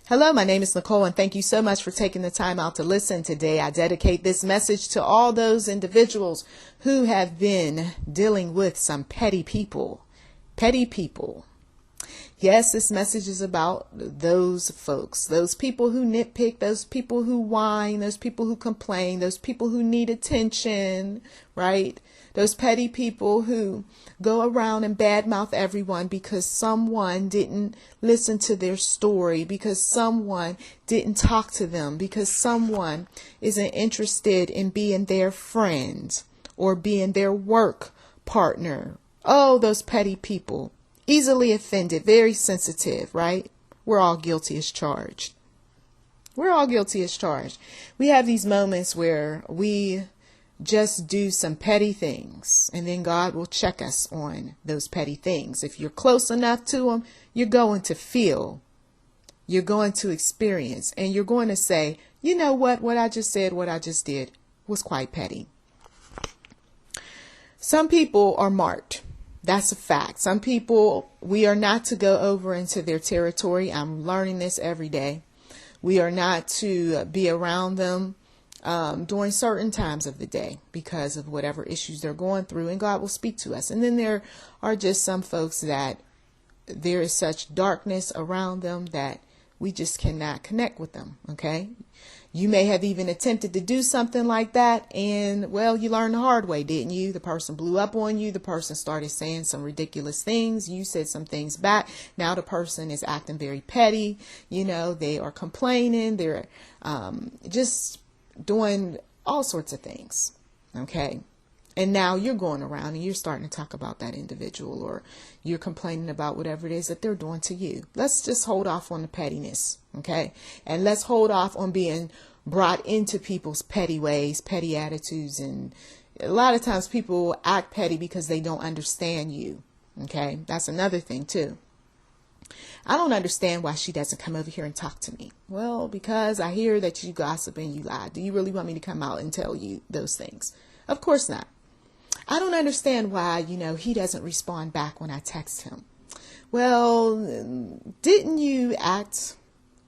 Hello, my name is Nicole, and thank you so much for taking the time out to listen today. I dedicate this message to all those individuals who have been dealing with some petty people. Petty people. Yes, this message is about those folks, those people who nitpick, those people who whine, those people who complain, those people who need attention, right? Those petty people who go around and badmouth everyone because someone didn't listen to their story, because someone didn't talk to them, because someone isn't interested in being their friend or being their work partner. Oh, those petty people. Easily offended, very sensitive, right? We're all guilty as charged. We're all guilty as charged. We have these moments where we just do some petty things, and then God will check us on those petty things. If you're close enough to Him, you're going to feel, you're going to experience, and you're going to say, you know what I just said, what I just did was quite petty. Some people are marked. That's a fact. Some people, we are not to go over into their territory. I'm learning this every day. We are not to be around them during certain times of the day because of whatever issues they're going through, and God will speak to us. And then there are just some folks that there is such darkness around them that we just cannot connect with them. Okay. You may have even attempted to do something like that, and well, you learned the hard way, didn't you? The person blew up on you. The person started saying some ridiculous things. You said some things back. Now the person is acting very petty. You know, they are complaining. They're just doing all sorts of things. Okay. And now you're going around and you're starting to talk about that individual, or you're complaining about whatever it is that they're doing to you. Let's just hold off on the pettiness. Okay. And let's hold off on being brought into people's petty ways, petty attitudes. And a lot of times people act petty because they don't understand you. Okay. That's another thing too. I don't understand why she doesn't come over here and talk to me. Well, because I hear that you gossip and you lie. Do you really want me to come out and tell you those things? Of course not. I don't understand why, he doesn't respond back when I text him. Well, didn't you act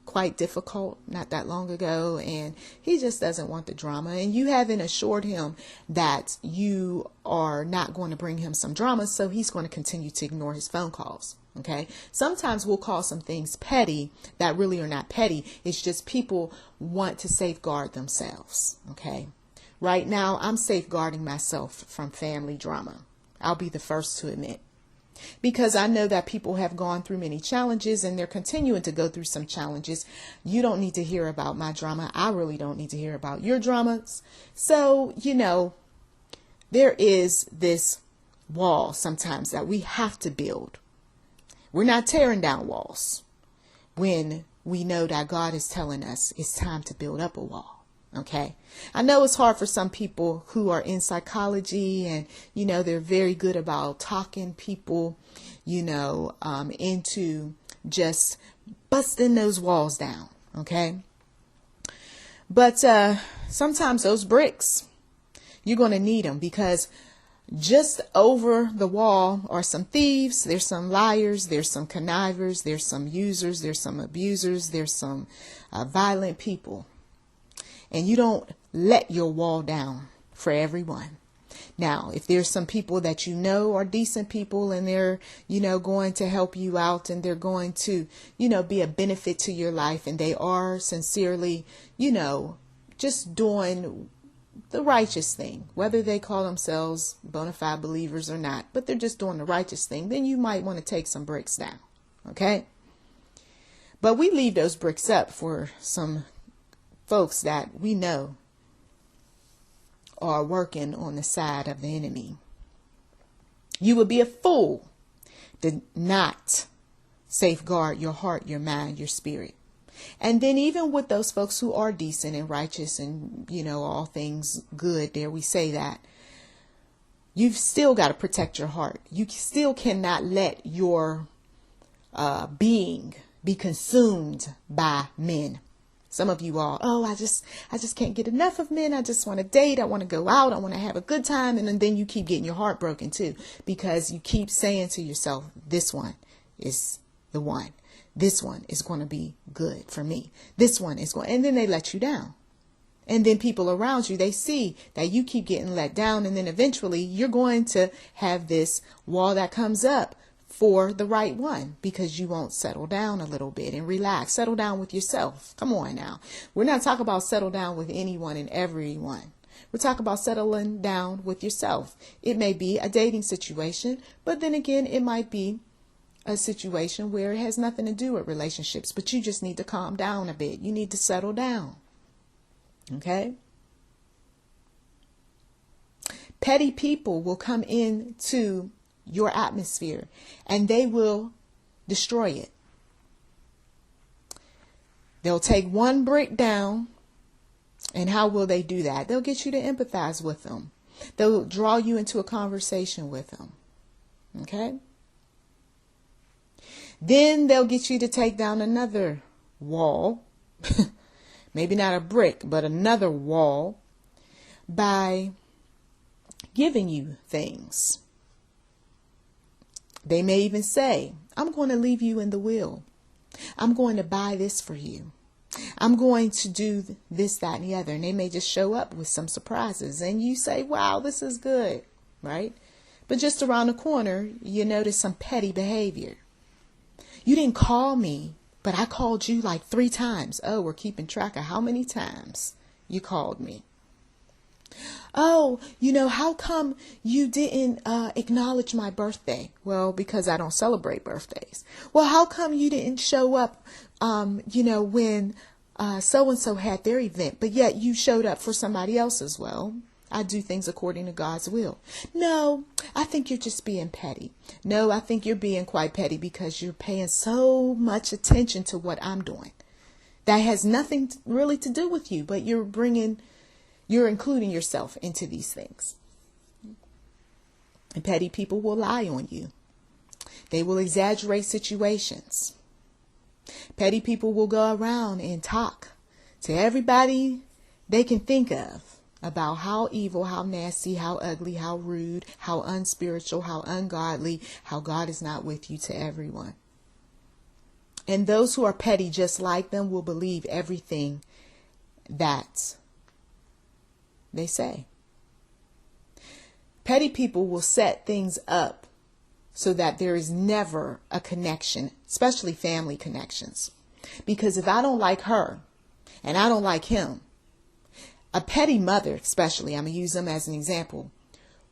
quite difficult not that long ago? And he just doesn't want the drama. And you haven't assured him that you are not going to bring him some drama. So he's going to continue to ignore his phone calls. Okay. Sometimes we'll call some things petty that really are not petty. It's just people want to safeguard themselves. Okay. Right now, I'm safeguarding myself from family drama. I'll be the first to admit, because I know that people have gone through many challenges and they're continuing to go through some challenges. You don't need to hear about my drama. I really don't need to hear about your dramas. So, there is this wall sometimes that we have to build. We're not tearing down walls when we know that God is telling us it's time to build up a wall. Okay. I know it's hard for some people who are in psychology and, they're very good about talking people, into just busting those walls down. Okay. But sometimes those bricks, you're going to need them, because just over the wall are some thieves. There's some liars. There's some connivers. There's some users. There's some abusers. There's some violent people. And you don't let your wall down for everyone. Now, if there's some people that are decent people and they're, going to help you out and they're going to, be a benefit to your life, and they are sincerely, just doing the righteous thing, whether they call themselves bona fide believers or not, but they're just doing the righteous thing, then you might want to take some bricks down. Okay. But we leave those bricks up for some folks that we know are working on the side of the enemy. You would be a fool to not safeguard your heart, your mind, your spirit. And then even with those folks who are decent and righteous and, all things good, there we say that, you've still got to protect your heart. You still cannot let your being be consumed by men. Some of you all, I just can't get enough of men. I just want to date. I want to go out. I want to have a good time. And then you keep getting your heart broken too, because you keep saying to yourself, this one is the one. This one is going to be good for me. This one is going, and then they let you down. And then people around you, they see that you keep getting let down. And then eventually you're going to have this wall that comes up for the right one, because you won't settle down a little bit and relax. Settle down with yourself. Come on now. We're not talking about settle down with anyone and everyone. We're talking about settling down with yourself. It may be a dating situation, but then again, it might be a situation where it has nothing to do with relationships, but you just need to calm down a bit. You need to settle down. Okay? Petty people will come into your atmosphere and they will destroy it. They'll take one brick down, and how will they do that? They'll get you to empathize with them. They'll draw you into a conversation with them. Okay? Then they'll get you to take down another wall, maybe not a brick, but another wall, by giving you things. They may even say, I'm going to leave you in the will. I'm going to buy this for you. I'm going to do this, that, and the other. And they may just show up with some surprises. And you say, wow, this is good, right? But just around the corner, you notice some petty behavior. You didn't call me, but I called you like 3 times. Oh, we're keeping track of how many times you called me. Oh, how come you didn't acknowledge my birthday? Well, because I don't celebrate birthdays. Well, how come you didn't show up, when so-and-so had their event, but yet you showed up for somebody else as well? I do things according to God's will. No, I think you're just being petty. No, I think you're being quite petty because you're paying so much attention to what I'm doing. That has nothing really to do with you, but you're including yourself into these things. And petty people will lie on you. They will exaggerate situations. Petty people will go around and talk to everybody they can think of about how evil, how nasty, how ugly, how rude, how unspiritual, how ungodly, how God is not with you, to everyone. And those who are petty just like them will believe everything that they say. Petty people will set things up so that there is never a connection, especially family connections. Because if I don't like her and I don't like him, a petty mother, especially, I'm going to use them as an example,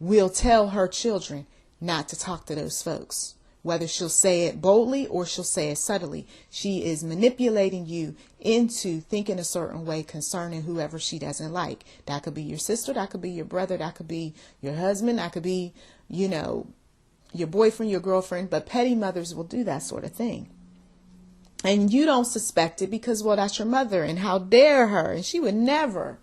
will tell her children not to talk to those folks. Whether she'll say it boldly or she'll say it subtly, she is manipulating you into thinking a certain way concerning whoever she doesn't like. That could be your sister, that could be your brother, that could be your husband, that could be, your boyfriend, your girlfriend. But petty mothers will do that sort of thing. And you don't suspect it because, well, that's your mother and how dare her. And she would never,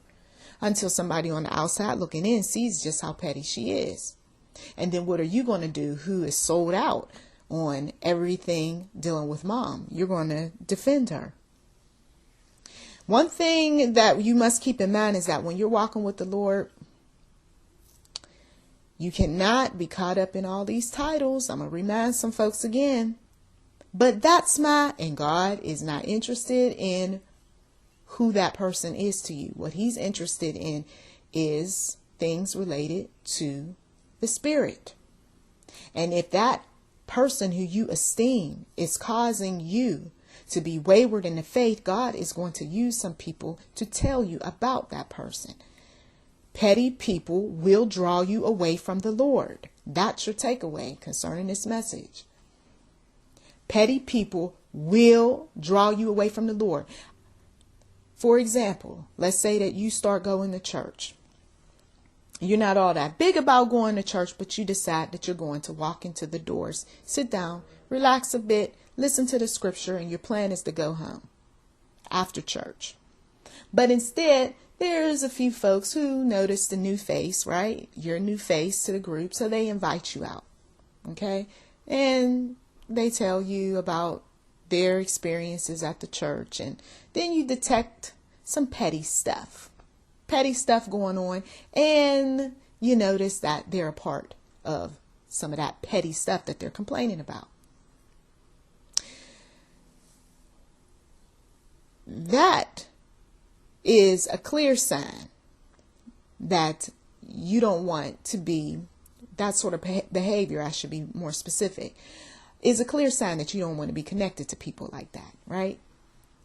until somebody on the outside looking in sees just how petty she is. And then what are you going to do, who is sold out on everything dealing with mom? You're going to defend her. One thing that you must keep in mind is that when you're walking with the Lord, you cannot be caught up in all these titles. I'm going to remind some folks again. But and God is not interested in who that person is to you. What he's interested in is things related to the spirit. And if that person who you esteem is causing you to be wayward in the faith, God is going to use some people to tell you about that person. Petty people will draw you away from the Lord. That's your takeaway concerning this message. Petty people will draw you away from the Lord. For example, let's say that you start going to church. You're not all that big about going to church, but you decide that you're going to walk into the doors, sit down, relax a bit, listen to the scripture, and your plan is to go home after church. But instead, there's a few folks who notice the new face, right? You're a new face to the group, so they invite you out, okay? And they tell you about their experiences at the church, and then you detect some petty stuff going on, and you notice that they're a part of some of that petty stuff that they're complaining about. that is a clear sign that you don't want to be, that sort of behavior, I should be more specific, is a clear sign that you don't want to be connected to people like that, right?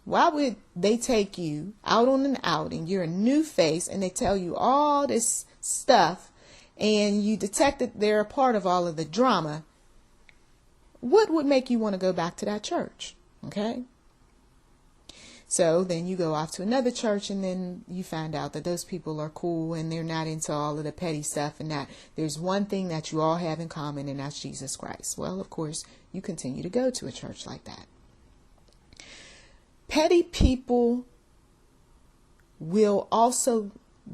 Why would they take you out on an outing, you're a new face, and they tell you all this stuff, and you detect that they're a part of all of the drama? What would make you want to go back to that church? Okay? So then you go off to another church, and then you find out that those people are cool and they're not into all of the petty stuff, and that there's one thing that you all have in common, and that's Jesus Christ. Well, of course, you continue to go to a church like that. Petty people will also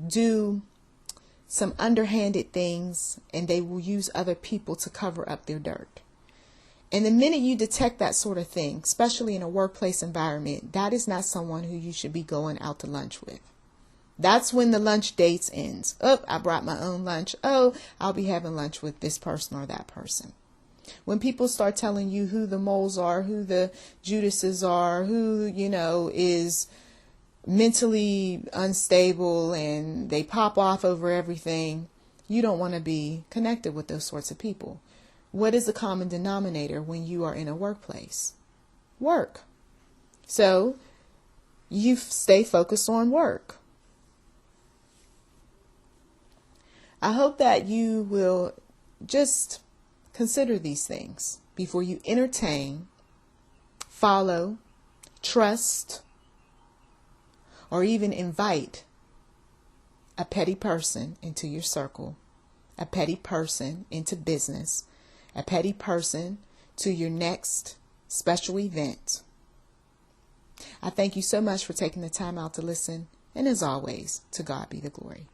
do some underhanded things, and they will use other people to cover up their dirt. And the minute you detect that sort of thing, especially in a workplace environment, that is not someone who you should be going out to lunch with. That's when the lunch dates ends. Oh, I brought my own lunch. Oh, I'll be having lunch with this person or that person. When people start telling you who the moles are, who the Judases are, who, is mentally unstable, and they pop off over everything, you don't want to be connected with those sorts of people. What is the common denominator when you are in a workplace? Work. So you stay focused on work. I hope that you will just consider these things before you entertain, follow, trust, or even invite a petty person into your circle, a petty person into business, a petty person to your next special event. I thank you so much for taking the time out to listen. And as always, to God be the glory.